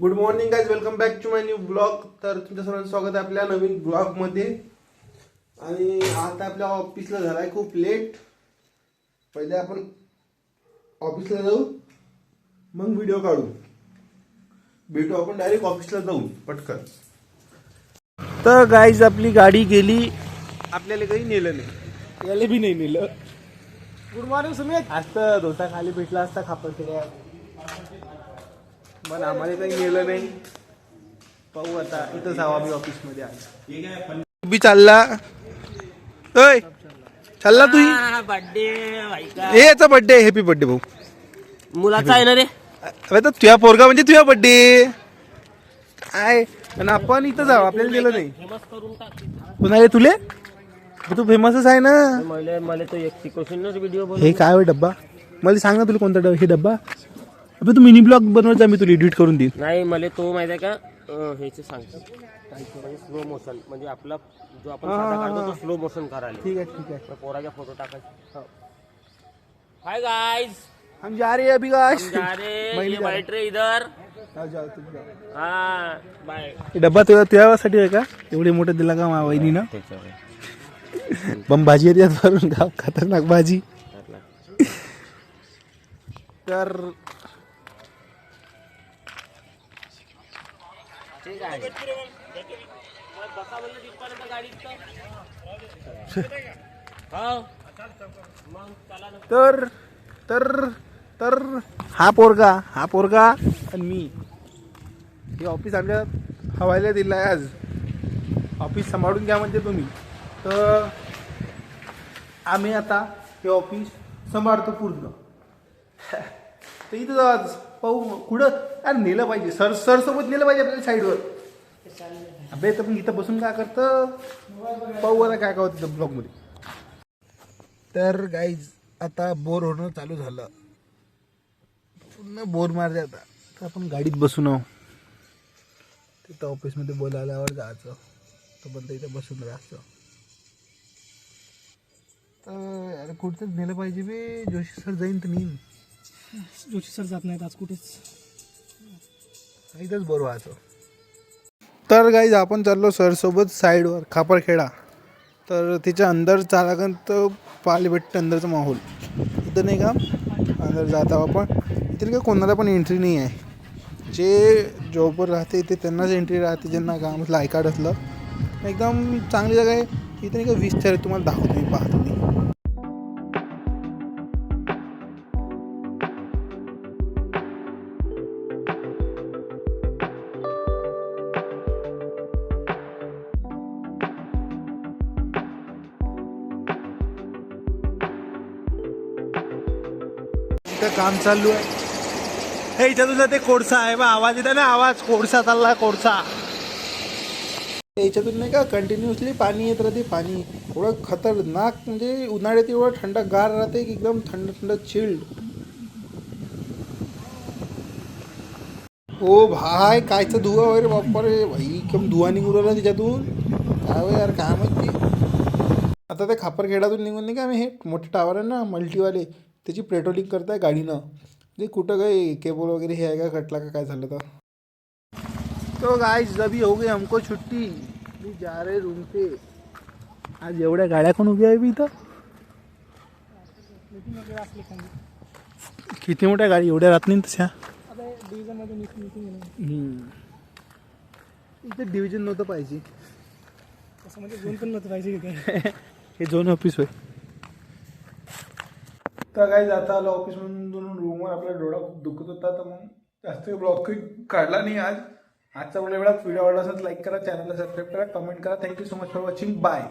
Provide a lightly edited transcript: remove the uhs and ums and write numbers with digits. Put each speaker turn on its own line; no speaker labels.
Good morning guys, welcome back to my new blog. तर तुमच्या सर्वांचं स्वागत आहे आपल्या नवीन ब्लॉगमध्ये. आणि आता आपल्या ऑफिसला झाला आहे खूप लेट. पहिले आपण ऑफिसला जाऊ, मग व्हिडिओ काढू. भेटू आपण डायरेक्ट ऑफिसला जाऊ पटकन. तर गाईज आपली गाडी गेली, आपल्याला काही नेलं नाही, याला बी नाही नेलं. Good morning Sumit. आज तर डोसा खाली भेटला असता खापरखेड्यात, पण आम्हाला काही नेलं नाही. पाहू आता, इथंच हवा मी ऑफिस मध्ये आज. बी चालला ओय, चालला तू.
बर्थडे
याचा बर्थडे, हॅपी बर्थडे भाऊ.
मुलाचा आहे ना रे.
अरे तर तुझ्या पोरगा म्हणजे तुझ्या बर्थडे काय. आणि आपण इथं जाऊ, आपल्याला गेलं नाही.
फेमस करून टाक.
कुणाला तुले, तू फेमसच आहे ना.
मला तो एक शिकवशील व्हिडिओ बनव.
हे काय होय डब्बा, मला सांग ना तुला कोणता डब्बा. हे डब्बा अबे तू मिनी ब्लॉग बनवत जा, मी तुला एडिट करून देईन.
नाही मला तो माहिती आहे का, ह्याचे सांगतो म्हणजे स्लो मोशन, म्हणजे आपला जो आपण साधा काढतो तो स्लो मोशन करायला.
ठीक आहे ठीक आहे.
पोराचा फोटो टाकायचा. हाय गाइस,
हम जा रहे हैं अभी गाइस.
जा रे ये बैठ रे इधर.
जाओ तुम जाओ.
हाँ बाय.
हे डब्बा तुझ्यासाठी आहे का, एवढे मोठे दिला का मा वहिनीनं. बम भाजी येते भरून, गाव खतरनाक भाजी. तर
ठीक आहे.
तर तर तर हा पोरगा आणि मी हे ऑफिस आमच्या हवायला दिलं आहे आज. ऑफिस सांभाळून घ्या म्हणजे तुम्ही. तर आम्ही आता हे ऑफिस सांभाळतो पूर्ण. तर इथं आज पाहू कुठं अरे नेलं पाहिजे, सर सोबत नेलं पाहिजे आपल्याला साईडवर. अबे तर मग इथं बसून काय करतं, पाहू आता काय होतं त्या ब्लॉगमध्ये. तर गाईज आता बोर होणं चालू झालं, पूर्ण बोर मारते आता. तर आपण गाडीत बसून आहो, तिथं ऑफिसमध्ये बोलायल्यावर जायचं, तर पण इथं बसून राहायचं. तर अरे कुठंच नेलं पाहिजे बे. जोशी सर जाईन तर नेईन.
जोशी सर जात नाहीत आज कुठेच,
इथंच बोर व्हायचं. तर गाईज आपण चाललो सरसोबत साईडवर खापरखेडा. तर तिच्या अंदर चालागन तर पाहायला भेटतं अंदरचा माहोल. इथं नाही का अंदर जाता आपण, इथे का कोणाला पण एंट्री नाही आहे. जे जॉबवर राहते ते त्यांनाच एंट्री राहते, ज्यांना कामातलं आय कार्ड असलं. एकदम चांगली जागा आहे इथे नाही का. 20 थर तुम्हाला दाखवतो मी, पाहतो मी. काम चालू आहे. हे याच्यातून ते कोळसा आहे बा, आवाज येतो ना, आवाज कोळसा चालला, कोळसा. याच्यातून नाही का कंटिन्युअसली पाणी येत राहते. पाणी एवढं खतरनाक, म्हणजे उन्हाळ्यात एवढं थंडगार राहते की एकदम थंड थंड चिल्ड. ओ भाय कायचा धुवा वगैरे, बाप्पा रे भाई, एकदम धुवा निघून राहिला त्याच्यातून. काय हो यार, काय माहिती. आता ते खापरखेड्यातून निघून नाही का आम्ही, हे मोठे टावर आहे ना मल्टीवाले, त्याची पेट्रोलिंग करताय गाडीनं. म्हणजे कुठं काही केबल वगैरे हे आहे का, कटला का काय झालं तर. तो गाइस अभी हो गई हमको छुट्टी, मी जा रहे रूम पे. आज एवढ्या गाड्या कोण उभ्या आहे बी इथं. किती मोठ्या गाडी, एवढ्या राहत नाही तशा. इथे डिव्हिजन नव्हतं पाहिजे,
असं म्हणजे झोन पण नव्हतं पाहिजे.
हे झोन ऑफिस होय. तर काही जाता आलं ऑफिसमधून रूमवर, आपला डोळा खूप दुखत होता. तर मग जास्त ब्लॉग काही काढला नाही आज. आजचा वेळात व्हिडिओ आवडला असेल लाईक करा, चॅनलला सबस्क्राईब करा, कमेंट करा. Thank you so much for watching. Bye.